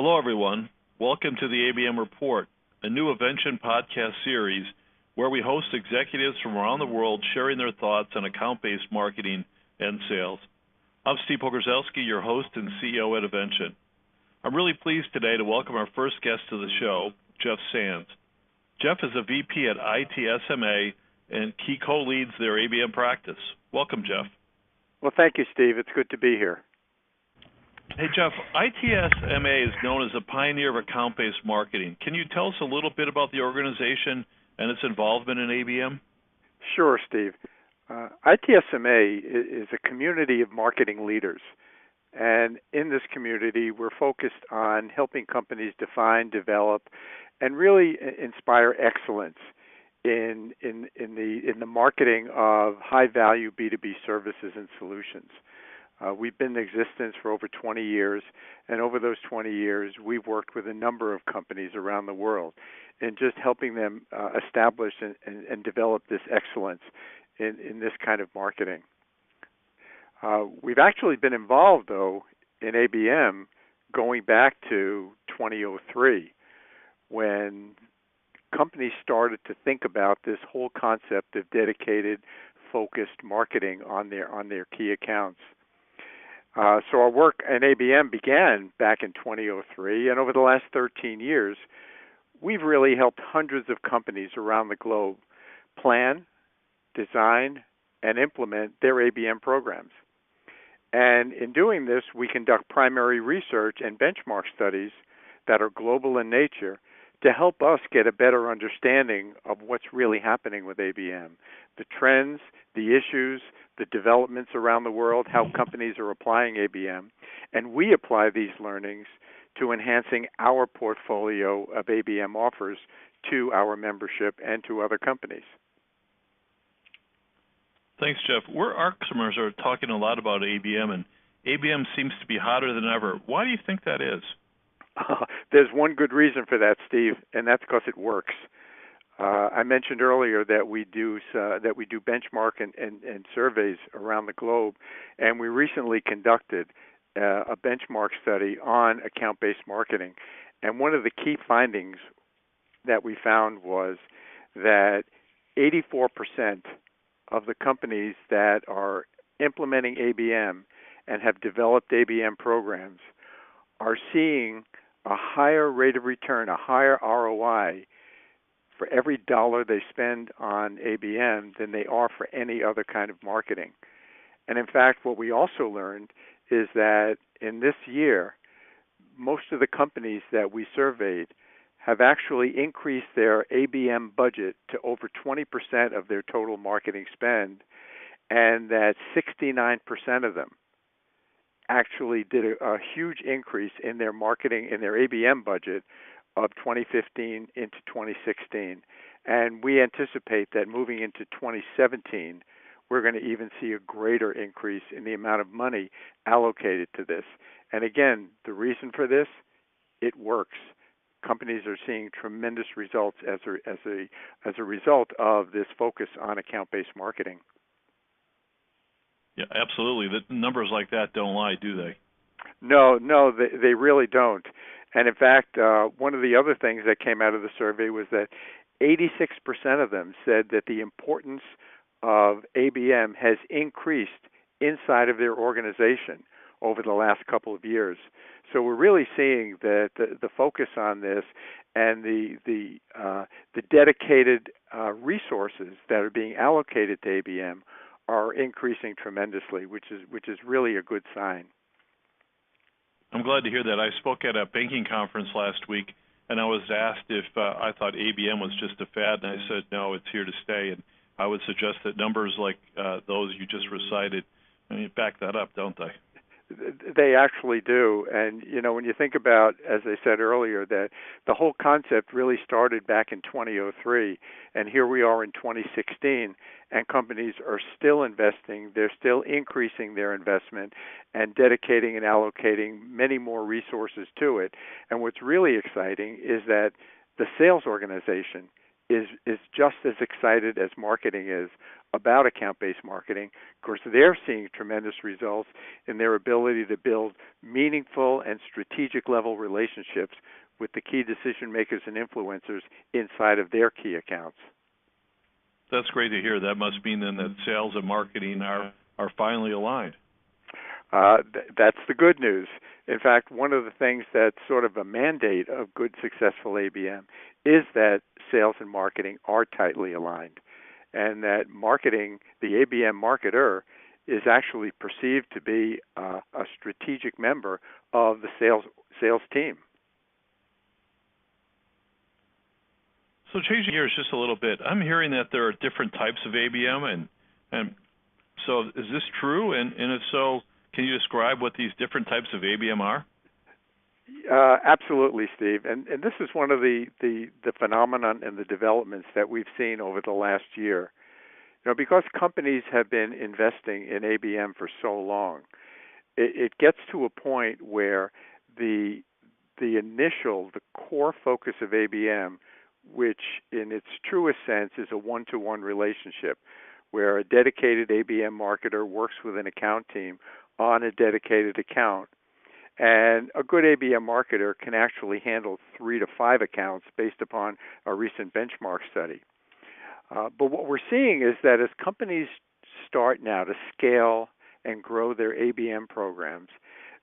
Hello, everyone. Welcome to the ABM Report, a new Avention podcast series where we host executives from around the world sharing their thoughts on account-based marketing and sales. I'm Steve Pogorzelski, your host and CEO at Avention. I'm really pleased today to welcome our first guest to the show, Jeff Sands. Jeff is a VP at ITSMA and he co-leads their ABM practice. Welcome, Jeff. Well, thank you, Steve. It's good to be here. Hey, Jeff, ITSMA is known as a pioneer of account-based marketing. Can you tell us a little bit about the organization and its involvement in ABM? Sure, Steve. ITSMA is a community of marketing leaders. And in this community, we're focused on helping companies define, develop, and really inspire excellence in the marketing of high-value B2B services and solutions. We've been in existence for over 20 years, and over those 20 years, we've worked with a number of companies around the world in just helping them establish and develop this excellence in this kind of marketing. We've actually been involved, though, in ABM going back to 2003 when companies started to think about this whole concept of dedicated, focused marketing on their key accounts. So our work in ABM began back in 2003, and over the last 13 years, we've really helped hundreds of companies around the globe plan, design, and implement their ABM programs. And in doing this, we conduct primary research and benchmark studies that are global in nature to help us get a better understanding of what's really happening with ABM, the trends, the issues, the developments around the world, how companies are applying ABM, and we apply these learnings to enhancing our portfolio of ABM offers to our membership and to other companies. Thanks, Jeff. Our customers are talking a lot about ABM, and ABM seems to be hotter than ever. Why do you think that is? There's one good reason for that, Steve, and that's because it works. I mentioned earlier that we do benchmark and surveys around the globe, and we recently conducted a benchmark study on account-based marketing. And one of the key findings that we found was that 84% of the companies that are implementing ABM and have developed ABM programs are seeing a higher rate of return, a higher ROI for every dollar they spend on ABM than they are for any other kind of marketing. And in fact, what we also learned is that in this year, most of the companies that we surveyed have actually increased their ABM budget to over 20% of their total marketing spend, and that 69% of them actually did a huge increase in their marketing, in their ABM budget of 2015 into 2016. And we anticipate that moving into 2017, we're going to even see a greater increase in the amount of money allocated to this. And again, the reason for this, it works. Companies are seeing tremendous results as a result of this focus on account-based marketing. Yeah, absolutely. The numbers like that don't lie, do they? No, they really don't. And in fact, one of the other things that came out of the survey was that 86% of them said that the importance of ABM has increased inside of their organization over the last couple of years. So we're really seeing that the focus on this and the dedicated resources that are being allocated to ABM are increasing tremendously, which is really a good sign. I'm glad to hear that. I spoke at a banking conference last week, and I was asked if I thought ABM was just a fad, and I said, no, it's here to stay. And I would suggest that numbers like those you just recited back that up, don't they? They actually do. And, when you think about, as I said earlier, that the whole concept really started back in 2003, and here we are in 2016, and companies are still investing. They're still increasing their investment and dedicating and allocating many more resources to it. And what's really exciting is that the sales organization is just as excited as marketing is about account-based marketing. Of course, they're seeing tremendous results in their ability to build meaningful and strategic level relationships with the key decision makers and influencers inside of their key accounts. That's great to hear. That must mean then that sales and marketing are finally aligned. That's the good news. In fact, one of the things that's sort of a mandate of good, successful ABM is that sales and marketing are tightly aligned, and that marketing, the ABM marketer, is actually perceived to be a strategic member of the sales team. So changing gears just a little bit, I'm hearing that there are different types of ABM, and so is this true? And if so, can you describe what these different types of ABM are? Absolutely, Steve. And this is one of the phenomenon and the developments that we've seen over the last year. Because companies have been investing in ABM for so long, it gets to a point where the core focus of ABM, which in its truest sense is a one-to-one relationship, where a dedicated ABM marketer works with an account team on a dedicated account. And a good ABM marketer can actually handle 3 to 5 accounts based upon a recent benchmark study. But what we're seeing is that as companies start now to scale and grow their ABM programs,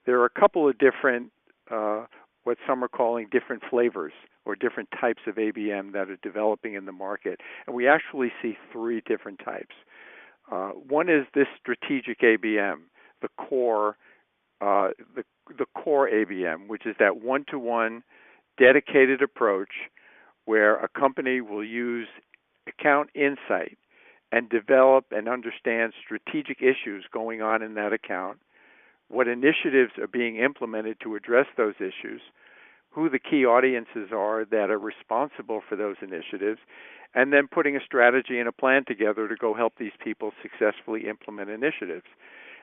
there are a couple of different, what some are calling different flavors or different types of ABM that are developing in the market. And we actually see 3 different types. One is this strategic ABM, the core ABM, which is that one-to-one dedicated approach where a company will use account insight and develop and understand strategic issues going on in that account, what initiatives are being implemented to address those issues, who the key audiences are that are responsible for those initiatives, and then putting a strategy and a plan together to go help these people successfully implement initiatives.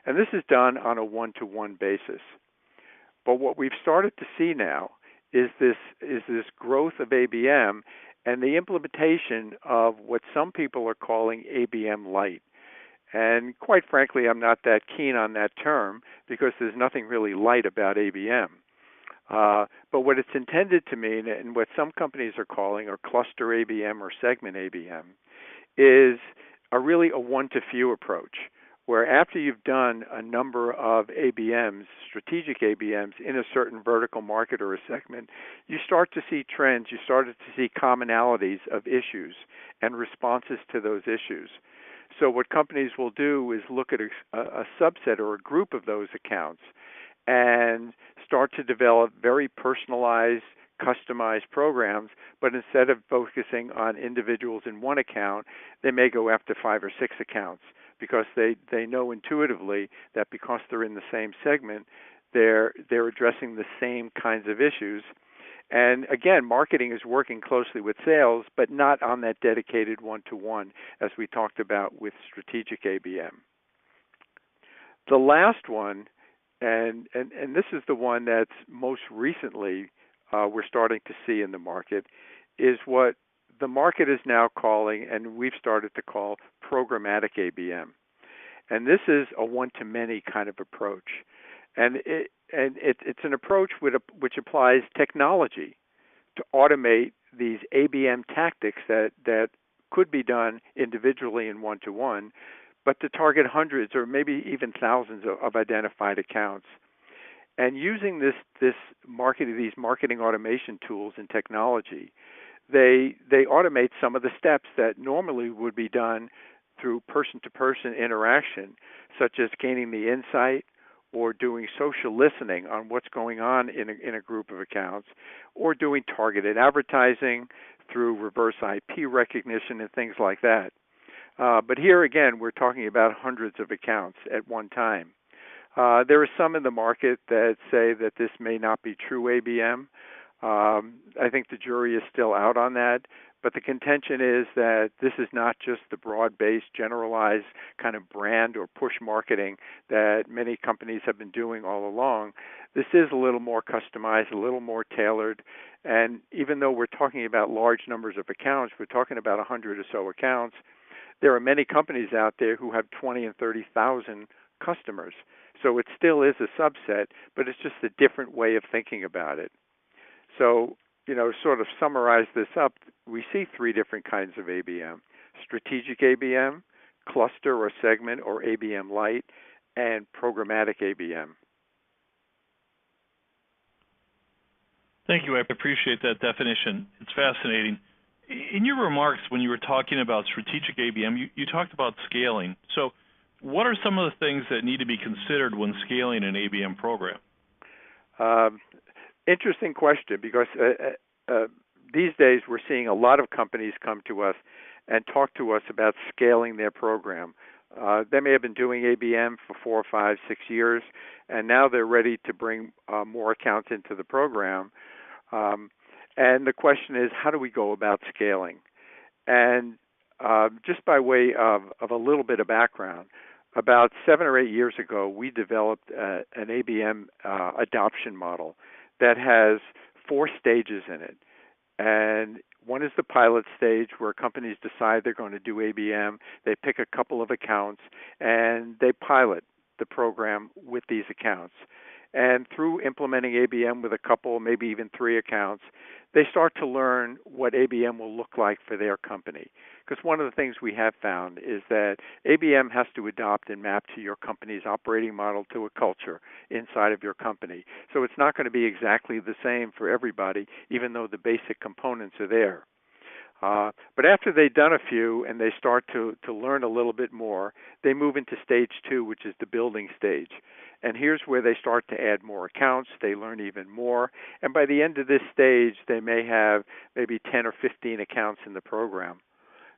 And this is done on a one-to-one basis. But what we've started to see now is this growth of ABM and the implementation of what some people are calling ABM Light. And quite frankly, I'm not that keen on that term because there's nothing really light about ABM. But what it's intended to mean, and what some companies are calling or cluster ABM or segment ABM, is really a one-to-few approach, where after you've done a number of ABMs, strategic ABMs, in a certain vertical market or a segment, you start to see trends, you start to see commonalities of issues and responses to those issues. So what companies will do is look at a subset or a group of those accounts and start to develop very personalized, customized programs, but instead of focusing on individuals in one account, they may go after 5 or 6 accounts because they know intuitively that because they're in the same segment, they're addressing the same kinds of issues. And again, marketing is working closely with sales, but not on that dedicated one-to-one, as we talked about with strategic ABM. The last one, and this is the one that's most recently we're starting to see in the market, is what the market is now calling, and we've started to call, programmatic ABM. And this is a one-to-many kind of approach. And it's an approach which applies technology to automate these ABM tactics that could be done individually in one-to-one, but to target hundreds or maybe even thousands of identified accounts. And using these marketing automation tools and technology, they automate some of the steps that normally would be done through person-to-person interaction, such as gaining the insight or doing social listening on what's going on in a group of accounts, or doing targeted advertising through reverse IP recognition and things like that. But here again, we're talking about hundreds of accounts at one time. There are some in the market that say that this may not be true ABM. I think the jury is still out on that, but the contention is that this is not just the broad-based, generalized kind of brand or push marketing that many companies have been doing all along. This is a little more customized, a little more tailored, And even though we're talking about large numbers of accounts, we're talking about 100 or so accounts, there are many companies out there who have 20 and 30,000 customers. So it still is a subset, but it's just a different way of thinking about it. So, sort of summarize this up, we see three different kinds of ABM: strategic ABM, cluster or segment or ABM light, and programmatic ABM. Thank you. I appreciate that definition. It's fascinating. In your remarks, when you were talking about strategic ABM, you talked about scaling. So what are some of the things that need to be considered when scaling an ABM program? Interesting question, because these days we're seeing a lot of companies come to us and talk to us about scaling their program. They may have been doing ABM for 4, 5, 6 years, and now they're ready to bring more accounts into the program. And the question is, how do we go about scaling? And just by way of a little bit of background, about 7 or 8 years ago, we developed an ABM adoption model that has 4 stages in it. And one is the pilot stage, where companies decide they're going to do ABM. They pick a couple of accounts, and they pilot the program with these accounts. And through implementing ABM with a couple, maybe even 3 accounts, they start to learn what ABM will look like for their company. Because one of the things we have found is that ABM has to adopt and map to your company's operating model, to a culture inside of your company. So it's not going to be exactly the same for everybody, even though the basic components are there. But after they've done a few and they start to learn a little bit more, they move into stage 2, which is the building stage. And here's where they start to add more accounts. They learn even more. And by the end of this stage, they may have maybe 10 or 15 accounts in the program.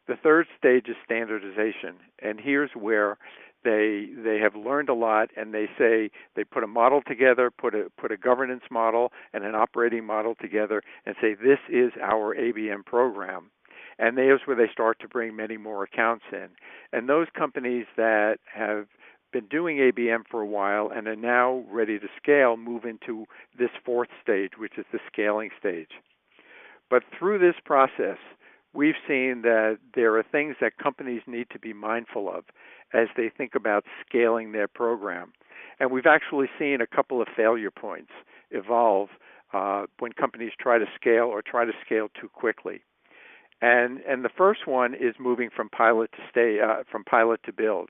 The third stage is standardization. And here's where they have learned a lot, and they say they put a model together, put a governance model and an operating model together, and say, this is our ABM program. And there's where they start to bring many more accounts in. And those companies that have been doing ABM for a while and are now ready to scale move into this 4th stage, which is the scaling stage. But through this process, we've seen that there are things that companies need to be mindful of as they think about scaling their program. And we've actually seen a couple of failure points evolve when companies try to scale or try to scale too quickly. And the first one is moving from pilot to build.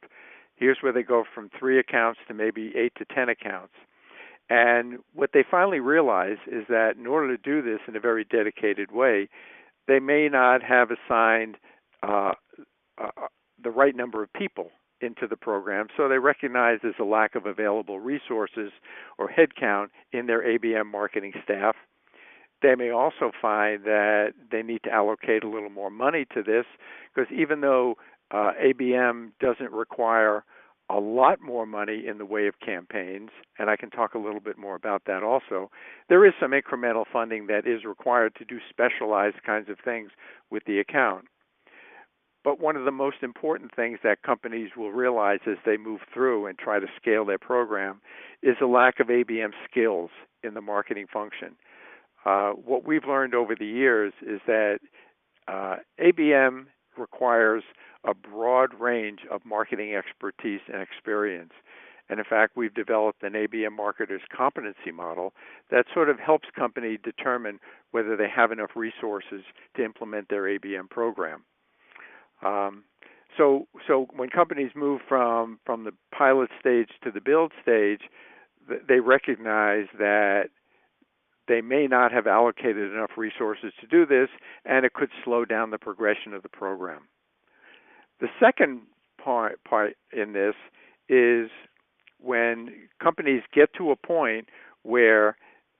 Here's where they go from 3 accounts to maybe 8 to 10 accounts. And what they finally realize is that in order to do this in a very dedicated way, they may not have assigned the right number of people into the program, so they recognize there's a lack of available resources or headcount in their ABM marketing staff. They may also find that they need to allocate a little more money to this, because even though ABM doesn't require a lot more money in the way of campaigns, and I can talk a little bit more about that also, there is some incremental funding that is required to do specialized kinds of things with the account. But one of the most important things that companies will realize as they move through and try to scale their program is a lack of ABM skills in the marketing function. What we've learned over the years is that ABM requires a broad range of marketing expertise and experience. And in fact, we've developed an ABM marketer's competency model that sort of helps companies determine whether they have enough resources to implement their ABM program. So when companies move from the pilot stage to the build stage, they recognize that they may not have allocated enough resources to do this, and it could slow down the progression of the program. The second part in this is when companies get to a point where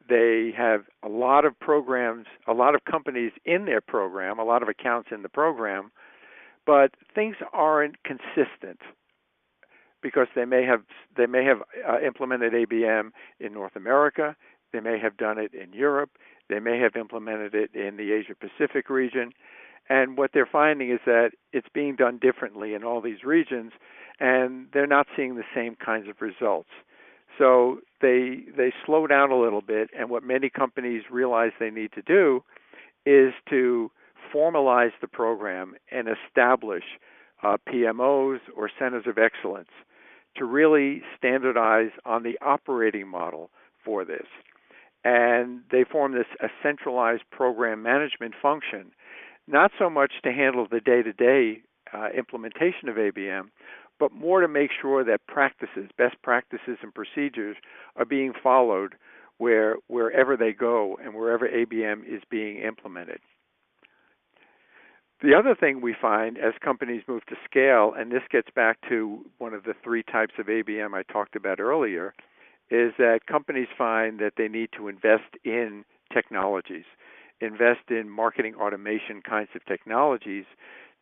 they have a lot of programs, a lot of companies in their program, a lot of accounts in the program, but things aren't consistent because they may have implemented ABM in North America, they may have done it in Europe, they may have implemented it in the Asia Pacific region, and what they're finding is that it's being done differently in all these regions, and they're not seeing the same kinds of results. So they slow down a little bit, and what many companies realize they need to do is to formalize the program and establish PMOs or centers of excellence to really standardize on the operating model for this. And they form this a centralized program management function, not so much to handle the day-to-day implementation of ABM, but more to make sure that practices, best practices and procedures are being followed wherever they go and wherever ABM is being implemented. The other thing we find as companies move to scale, and this gets back to one of the three types of ABM I talked about earlier, is that companies find that they need to invest in technologies, invest in marketing automation kinds of technologies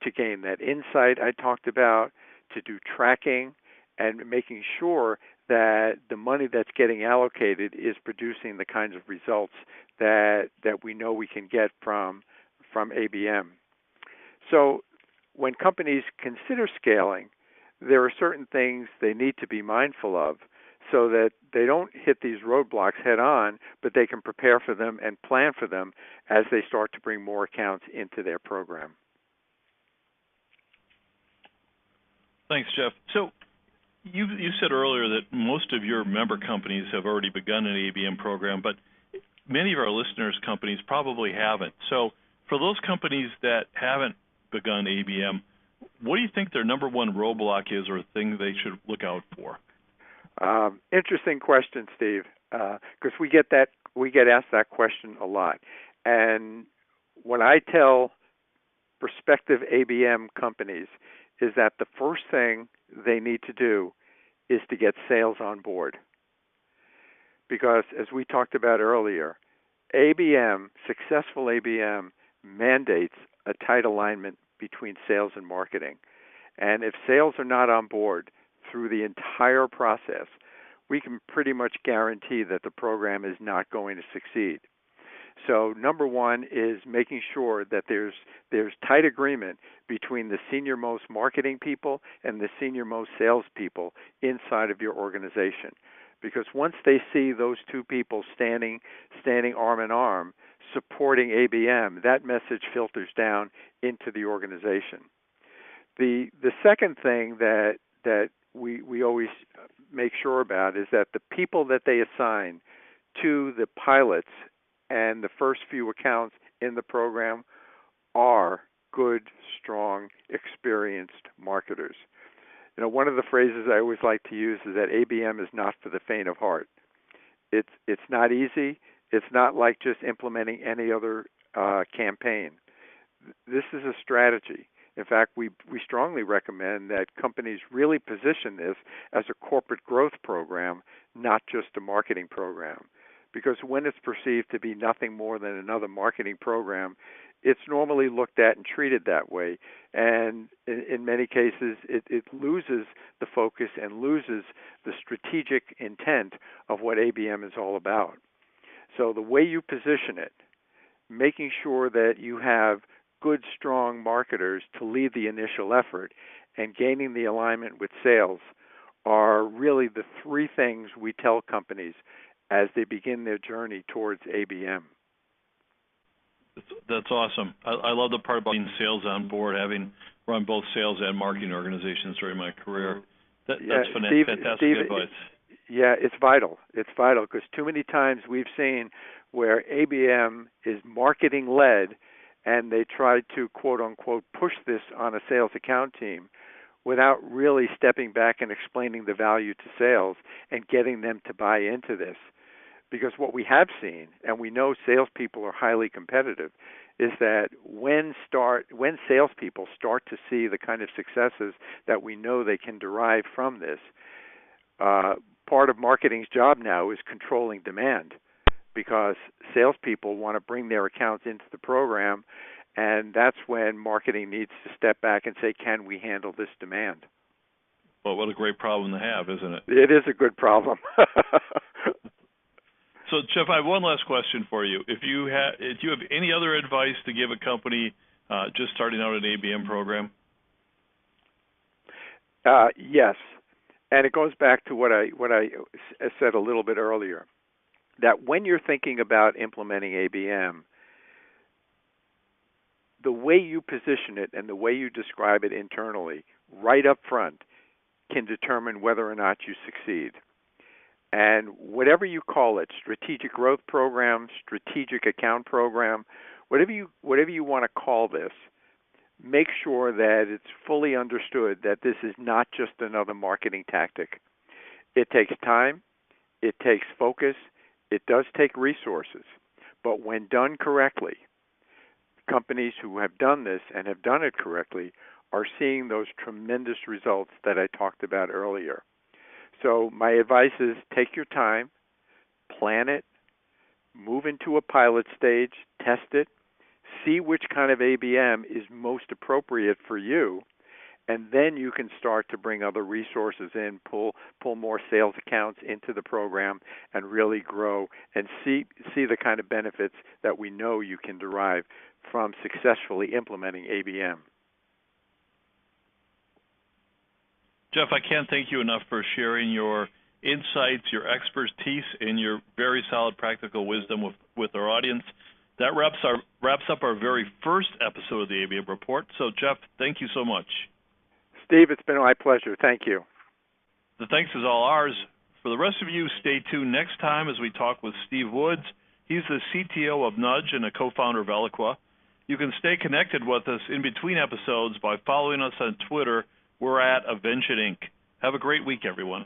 to gain that insight I talked about, to do tracking, and making sure that the money that's getting allocated is producing the kinds of results that we know we can get from ABM. So when companies consider scaling, there are certain things they need to be mindful of so that they don't hit these roadblocks head on, but they can prepare for them and plan for them as they start to bring more accounts into their program. Thanks, Jeff. So you said earlier that most of your member companies have already begun an ABM program, but many of our listeners' companies probably haven't. So for those companies that haven't begun ABM, what do you think their number one roadblock is or thing they should look out for? Interesting question, Steve, because we get asked that question a lot. And what I tell prospective ABM companies is that the first thing they need to do is to get sales on board. Because as we talked about earlier, ABM, successful ABM, mandates a tight alignment between sales and marketing. And if sales are not on board through the entire process, we can pretty much guarantee that the program is not going to succeed. So number one is making sure that there's tight agreement between the senior-most marketing people and the senior-most salespeople inside of your organization. Because once they see those two people standing arm in arm, supporting ABM, that message filters down into the organization. The second thing that we always make sure about is that the people that they assign to the pilots and the first few accounts in the program are good, strong, experienced marketers. You know, one of the phrases I always like to use is that ABM is not for the faint of heart. It's not easy. It's not like just implementing any other campaign. This is a strategy. In fact, we strongly recommend that companies really position this as a corporate growth program, not just a marketing program. Because when it's perceived to be nothing more than another marketing program, it's normally looked at and treated that way. And in many cases, it loses the focus and loses the strategic intent of what ABM is all about. So the way you position it, making sure that you have good, strong marketers to lead the initial effort and gaining the alignment with sales are really the three things we tell companies as they begin their journey towards ABM. That's awesome. I love the part about being sales on board, having run both sales and marketing organizations during my career. That's fantastic advice. Yeah, it's vital. It's vital because too many times we've seen where ABM is marketing-led and they try to, quote-unquote, push this on a sales account team without really stepping back and explaining the value to sales and getting them to buy into this. Because what we have seen, and we know salespeople are highly competitive, is that when salespeople start to see the kind of successes that we know they can derive from this, part of marketing's job now is controlling demand, because salespeople want to bring their accounts into the program, and that's when marketing needs to step back and say, can we handle this demand? Well, what a great problem to have, isn't it? It is a good problem. So, Jeff, I have one last question for you. If you have any other advice to give a company just starting out an ABM program? Yes. And it goes back to what I said a little bit earlier, that when you're thinking about implementing ABM, the way you position it and the way you describe it internally, right up front, can determine whether or not you succeed. And whatever you call it, strategic growth program, strategic account program, whatever you want to call this, make sure that it's fully understood that this is not just another marketing tactic. It takes time, it takes focus, it does take resources. But when done correctly, companies who have done this and have done it correctly are seeing those tremendous results that I talked about earlier. So my advice is take your time, plan it, move into a pilot stage, test it, see which kind of ABM is most appropriate for you, and then you can start to bring other resources in, pull more sales accounts into the program, and really grow and see the kind of benefits that we know you can derive from successfully implementing ABM. Jeff, I can't thank you enough for sharing your insights, your expertise, and your very solid practical wisdom with our audience. That wraps up our very first episode of the ABM Report. So, Jeff, thank you so much. Steve, it's been my pleasure. Thank you. The thanks is all ours. For the rest of you, stay tuned next time as we talk with Steve Woods. He's the CTO of Nudge and a co-founder of Eloqua. You can stay connected with us in between episodes by following us on Twitter. We're at Avention Inc. Have a great week, everyone.